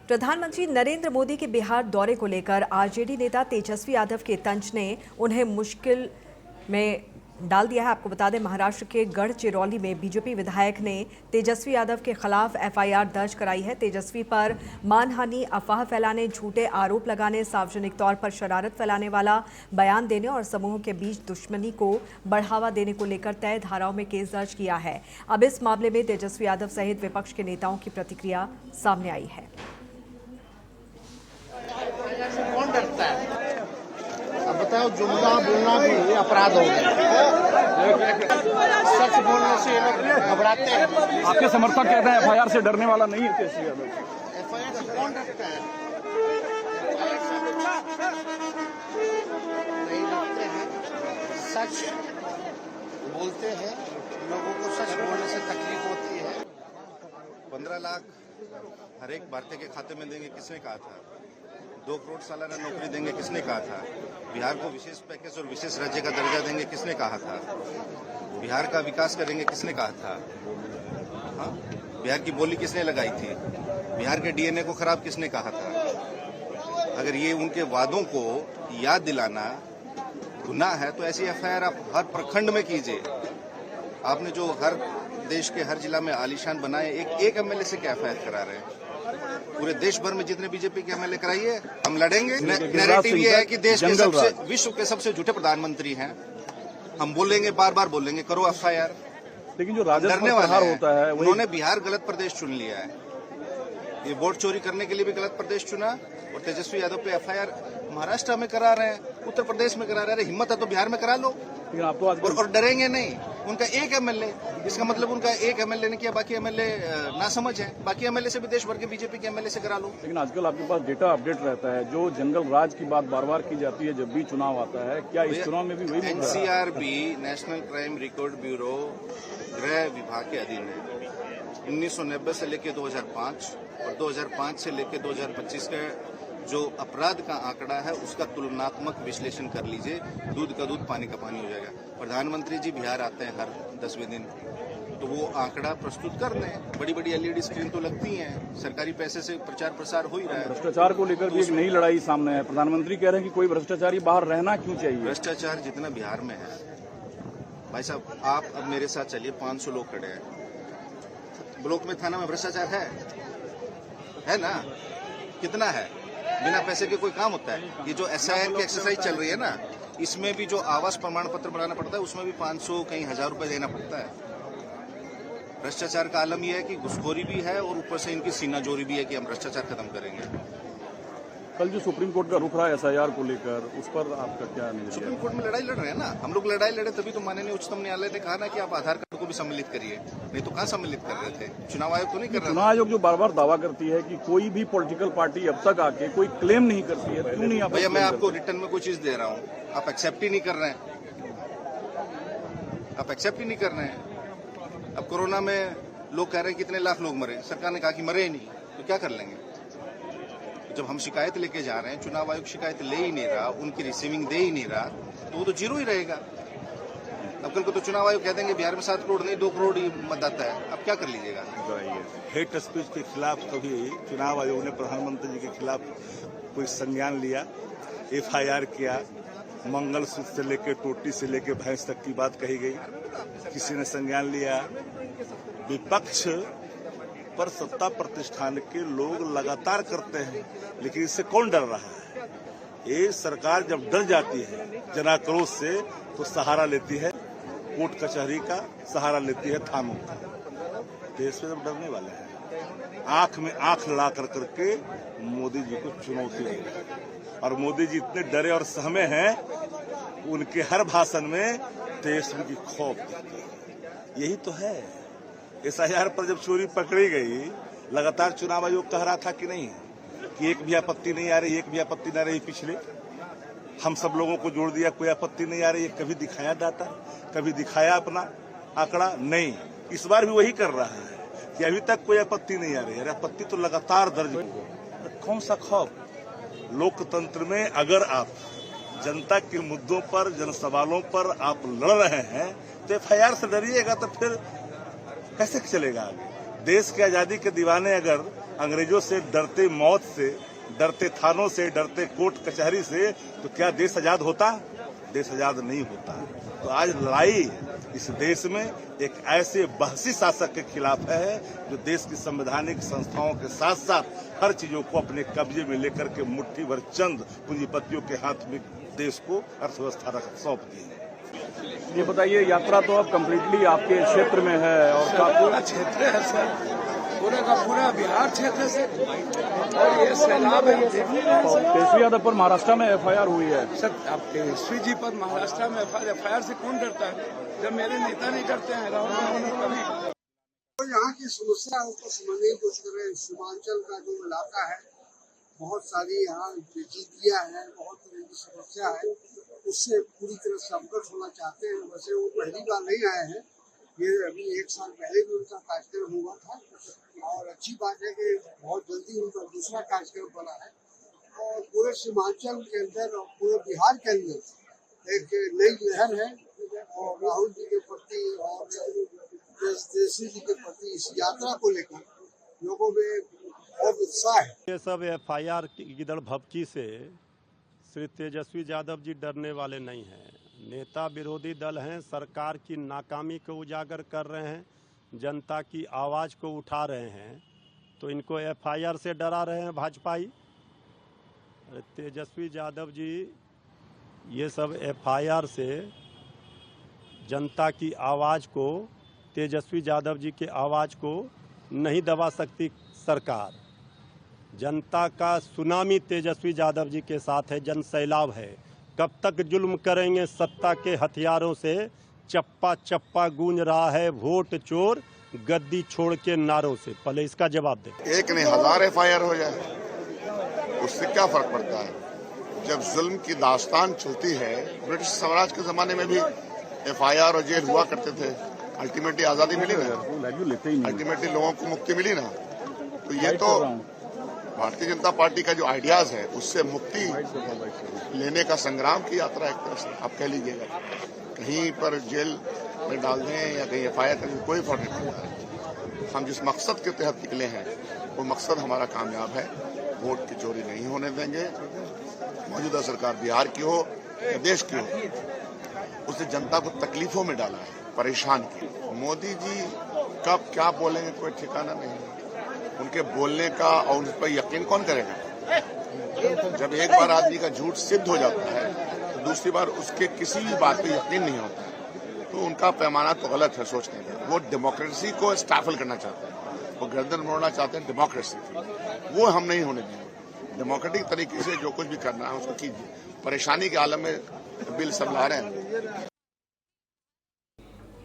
प्रधानमंत्री नरेंद्र मोदी के बिहार दौरे को लेकर आरजेडी नेता तेजस्वी यादव के तंज ने उन्हें मुश्किल में डाल दिया है। आपको बता दें, महाराष्ट्र के गढ़चिरौली में बीजेपी विधायक ने तेजस्वी यादव के खिलाफ एफआईआर दर्ज कराई है। तेजस्वी पर मानहानि, अफवाह फैलाने, झूठे आरोप लगाने, सार्वजनिक तौर पर शरारत फैलाने वाला बयान देने और समूहों के बीच दुश्मनी को बढ़ावा देने को लेकर तय धाराओं में केस दर्ज किया है। अब इस मामले में तेजस्वी यादव सहित विपक्ष के नेताओं की प्रतिक्रिया सामने आई है। कौन डरता है? अब बताओ, जुमला बोलना भी अपराध हो गया। सच बोलने से घबराते हैं। आपके समर्थक कहते हैं एफआईआर से डरने वाला नहीं है तेजस्वी यादव। एफआईआर से कौन डरता है? नहीं डरते हैं, सच बोलते हैं। लोगों को सच बोलने से तकलीफ होती है। 15 लाख हर एक भारतीय के खाते में देंगे, किसने कहा था? 2 करोड़ सालाना नौकरी देंगे, किसने कहा था? बिहार को विशेष पैकेज और विशेष राज्य का दर्जा देंगे, किसने कहा था? बिहार का विकास करेंगे, किसने कहा था? हाँ? बिहार की बोली किसने लगाई थी? बिहार के डीएनए को खराब किसने कहा था? अगर ये उनके वादों को याद दिलाना गुनाह है तो ऐसी एफआईआर आप हर प्रखंड में कीजिए। आपने जो हर देश के हर जिला में आलीशान बनाए, एक एमएलए से क्या एफआईआर करा रहे हैं? पूरे देश भर में जितने बीजेपी के एमएलए कराइए, हम लड़ेंगे। नैरेटिव ये है कि देश के सबसे, विश्व के सबसे झूठे प्रधानमंत्री हैं। हम बोलेंगे, बार बार बोलेंगे, करो एफआईआर। लेकिन जो राजद डरने वाला होता है, उन्होंने बिहार गलत प्रदेश चुन लिया है। ये वोट चोरी करने के लिए भी गलत प्रदेश चुना और तेजस्वी यादव पे एफआईआर महाराष्ट्र में करा रहे हैं, उत्तर प्रदेश में करा रहे हैं। हिम्मत है तो बिहार में करा लो। आपको और डरेंगे नहीं। उनका एक एमएलए, इसका मतलब उनका एक एमएलए ने किया, बाकी एमएलए ना समझ है। बाकी एमएलए से भी देश भर के बीजेपी के एमएलए से करा लो। लेकिन आजकल आपके पास डेटा अपडेट रहता है, जो जंगल राज की बात बार बार की जाती है जब भी चुनाव आता है, क्या इस चुनाव में भी वही? NCRB, national crime record bureau, गृह विभाग के अधीन है। 1990 से लेकर 2005 और 2005 से लेकर 2025 का जो अपराध का आंकड़ा है उसका तुलनात्मक विश्लेषण कर लीजिए। दूध का दूध, पानी का पानी हो जाएगा। प्रधानमंत्री जी बिहार आते हैं हर 10वें दिन, तो वो आंकड़ा प्रस्तुत कर दें। बड़ी बड़ी एलईडी स्क्रीन तो लगती हैं, सरकारी पैसे से प्रचार प्रसार हो ही रहा है। भ्रष्टाचार को लेकर भी एक नई लड़ाई सामने है। प्रधानमंत्री कह रहे हैं कि कोई भ्रष्टाचारी बाहर रहना क्यों चाहिए? भ्रष्टाचार जितना बिहार में है, भाई साहब, आप अब मेरे साथ चलिए। 500 लोग खड़े हैं ब्लॉक में, थाना में भ्रष्टाचार है ना? कितना है? बिना पैसे के कोई काम होता है? ये जो एसआईआर की एक्सरसाइज चल रही है ना, इसमें भी जो आवास प्रमाण पत्र बनाना पड़ता है, उसमें भी 500 कहीं 1000 रुपए देना पड़ता है। भ्रष्टाचार का आलम यह है कि घुसखोरी भी है और ऊपर से इनकी सीनाजोरी भी है कि हम भ्रष्टाचार खत्म करेंगे। कल जो सुप्रीम कोर्ट का रुख रहा है एसआईआर को लेकर, उस पर आपका क्या नजरिया? सुप्रीम कोर्ट में लड़ाई लड़ रहे हैं ना हम लोग। लड़ाई लड़े तभी तो माननीय उच्चतम न्यायालय ने कहा ना कि आप आधार कार्ड को भी सम्मिलित करिए, नहीं तो कहाँ सम्मिलित कर रहे थे? चुनाव आयोग तो नहीं कर रहा। चुनाव आयोग जो बार बार दावा करती है कि कोई भी पॉलिटिकल पार्टी अब तक आके कोई क्लेम नहीं करती है, क्यों नहीं? भैया, मैं आपको रिटर्न में कोई चीज दे रहा हूँ, आप एक्सेप्ट ही नहीं कर रहे हैं। आप एक्सेप्ट ही नहीं कर रहे हैं। अब कोरोना में लोग कह रहे हैं कितने लाख लोग मरे, सरकार ने कहा कि मरे ही नहीं, तो क्या कर लेंगे? जब हम शिकायत लेके जा रहे हैं, चुनाव आयोग शिकायत ले ही नहीं रहा, उनकी रिसीविंग दे ही नहीं रहा, तो वो तो जीरो ही रहेगा। अब कल को तो चुनाव आयोग कह देंगे बिहार में 7 करोड़ नहीं 2 करोड़ ही मतदाता है, अब क्या कर लीजिएगा? हेट स्पीच के खिलाफ कभी चुनाव आयोग ने प्रधानमंत्री जी के खिलाफ कोई संज्ञान लिया, एफआईआर किया? मंगलसूत्र से लेकर टोटी से लेकर भैंस तक की बात कही गई, किसी ने संज्ञान लिया? विपक्ष पर सत्ता प्रतिष्ठान के लोग लगातार करते हैं, लेकिन इससे कौन डर रहा है? ये सरकार जब डर जाती है जनाक्रोश से, तो सहारा लेती है कोर्ट कचहरी का, सहारा लेती है थानों का। देश में जब डरने वाले हैं, आंख में आंख लड़ा कर करके मोदी जी को चुनौती दी और मोदी जी इतने डरे और सहमे हैं, उनके हर भाषण में तेजस्वी की खौफ दिखती है। यही तो है। एसआईआर पर जब चोरी पकड़ी गई, लगातार चुनाव आयोग कह रहा था कि नहीं कि एक भी आपत्ति नहीं आ रही, एक भी आपत्ति नहीं आ रही। पिछले हम सब लोगों को जोड़ दिया, कोई आपत्ति नहीं आ रही। कभी दिखाया डाटा, कभी दिखाया अपना आंकड़ा? नहीं। इस बार भी वही कर रहा है कि अभी तक कोई आपत्ति नहीं आ रही। अरे आपत्ति तो लगातार दर्ज हो। कौन सा खौफ? लोकतंत्र में अगर आप जनता के मुद्दों पर, जन सवालों पर आप लड़ रहे हैं, तो एफआईआर से डरिएगा तो फिर कैसे चलेगा आगे? देश की आजादी के दीवाने अगर अंग्रेजों से डरते मौत से, डरते थानों से, डरते कोर्ट कचहरी से, तो क्या देश आजाद होता? देश आजाद नहीं होता। तो आज लड़ाई इस देश में एक ऐसे बहसी शासक के खिलाफ है जो देश की संवैधानिक संस्थाओं के साथ साथ हर चीजों को अपने कब्जे में लेकर के मुट्ठी भर चंद पूंजीपतियों के हाथ में देश को अर्थव्यवस्था सौंप दी है। ये बताइए, यात्रा तो अब कम्प्लीटली आपके क्षेत्र में है और पूरा क्षेत्र है सर, पूरे का पूरा बिहार क्षेत्र से, और ये सैलाब है। तेजस्वी यादव पर महाराष्ट्र में एफआईआर हुई है। सर, अब तेजस्वी जी पर महाराष्ट्र में एफआईआर से कौन डरता है? जब मेरे नेता नहीं डरते हैं, राहुल गांधी कभी। तो यहाँ की समस्याओं को समझने की कोशिश कर रहे हैं। सीमांचल का जो इलाका है, बहुत सारी यहाँ बेचीदियाँ हैं, बहुत तरह की समस्या है, उससे पूरी तरह से अवगत होना चाहते हैं। वैसे वो पहली बार नहीं आए हैं, ये अभी 1 साल पहले भी उनका कार्यक्रम हुआ था, और अच्छी बात है कि बहुत जल्दी उनका दूसरा कार्यक्रम बना है। और पूरे सीमांचल के अंदर और पूरे बिहार के अंदर एक नई लहर है, और राहुल जी के प्रति और तेजस्वी जी के प्रति इस यात्रा को लेकर लोगों में बहुत उत्साह है। ये सब एफआईआर की गिदड़ भपकी से श्री तेजस्वी यादव जी डरने वाले नहीं हैं। नेता विरोधी दल हैं, सरकार की नाकामी को उजागर कर रहे हैं, जनता की आवाज़ को उठा रहे हैं, तो इनको एफआईआर से डरा रहे हैं भाजपाई। तेजस्वी यादव जी ये सब एफआईआर से जनता की आवाज़ को, तेजस्वी यादव जी के आवाज़ को नहीं दबा सकती सरकार। जनता का सुनामी तेजस्वी यादव जी के साथ है, जन सैलाब है। कब तक जुल्म करेंगे सत्ता के हथियारों से? चप्पा चप्पा गूंज रहा है वोट चोर गद्दी छोड़ के नारों से। पहले इसका जवाब दे। एक नहीं 1000 एफआईआर हो जाए, उससे क्या फर्क पड़ता है? जब जुल्म की दास्तान चलती है, ब्रिटिश साम्राज्य के जमाने में भी एफआईआर और जेल हुआ करते थे, अल्टीमेटली आजादी मिली ना, अल्टीमेटली लोगों को मुक्ति मिली ना। तो ये तो भारतीय जनता पार्टी का जो आइडियाज है, उससे मुक्ति लेने का संग्राम की यात्रा एक तरह से आप कह लीजिएगा। कहीं पर जेल में डाल दें या कहीं एफआईआर करें, कोई फर्क नहीं पड़ता। हम जिस मकसद के तहत निकले हैं, वो मकसद हमारा कामयाब है। वोट की चोरी नहीं होने देंगे। मौजूदा सरकार बिहार की हो या देश की हो, उसने जनता को तकलीफों में डाला है, परेशान किया। मोदी जी कब क्या बोलेंगे कोई ठिकाना नहीं। उनके बोलने का और उन पर यकीन कौन करेगा? जब एक बार आदमी का झूठ सिद्ध हो जाता है, तो दूसरी बार उसके किसी भी बात पे यकीन नहीं होता। तो उनका पैमाना तो गलत है सोचने का। वो डेमोक्रेसी को स्टैफल करना चाहते हैं, वो गर्दन मोड़ना चाहते हैं डेमोक्रेसी। वो हम नहीं होने देंगे। डेमोक्रेटिक तरीके से जो कुछ भी करना है उसको कीजिए। परेशानी के आलम में बिल सब ला रहे हैं।